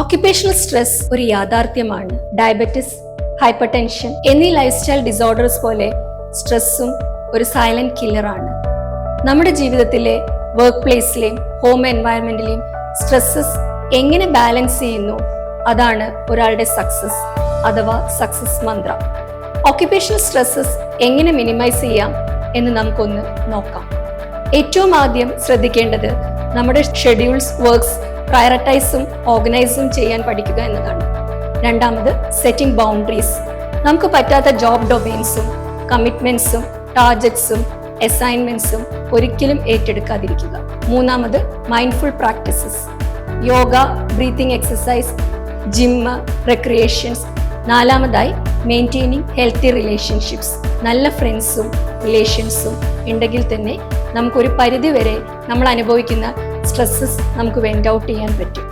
Occupational stress ഒരു യാഥാർത്ഥ്യമാണ്. Diabetes, hypertension എന്നീ ലൈഫ് സ്റ്റൈൽ ഡിസോർഡേഴ്സ് പോലെ സ്ട്രെസ്സും ഒരു സൈലന്റ് കില്ലറാണ്. നമ്മുടെ ജീവിതത്തിലെ വർക്ക് പ്ലേസിലെയും ഹോം എൻവയറമെന്റിലെയും സ്ട്രെസ്സസ് എങ്ങനെ ബാലൻസ് ചെയ്യുന്നു, അതാണ് ഒരാളുടെ സക്സസ് അഥവാ സക്സസ് മന്ത്ര. ഓക്യുപേഷണൽ സ്ട്രെസ്സസ് എങ്ങനെ മിനിമൈസ് ചെയ്യാം എന്ന് നമുക്കൊന്ന് നോക്കാം. ഏറ്റവും ആദ്യം ശ്രദ്ധിക്കേണ്ടത് നമ്മുടെ ഷെഡ്യൂൾസ്, വർക്ക്സ് പ്രയോറിറ്റൈസും ഓർഗനൈസും ചെയ്യാൻ പഠിക്കുക എന്നതാണ്. രണ്ടാമത് സെറ്റിംഗ് ബൗണ്ടറീസ്. നമുക്ക് പറ്റാത്ത ജോബ് ഡൊമെയിൻസും കമ്മിറ്റ്മെന്റ്സും ടാർഗറ്റ്സും അസൈൻമെന്റ്സും ഒരിക്കലും ഏറ്റെടുക്കാതിരിക്കുക. മൂന്നാമത് mindful practices, yoga, breathing exercise, gym, recreations. നാലാമതായി മെയിൻറ്റെയിനിങ് ഹെൽത്തി റിലേഷൻഷിപ്സ്. നല്ല ഫ്രണ്ട്സും റിലേഷൻസും ഉണ്ടെങ്കിൽ തന്നെ നമുക്കൊരു പരിധി വരെ നമ്മൾ അനുഭവിക്കുന്ന സ്ട്രെസ്സസ് നമുക്ക് വെൻഡ് ഔട്ട് ചെയ്യാൻ പറ്റും.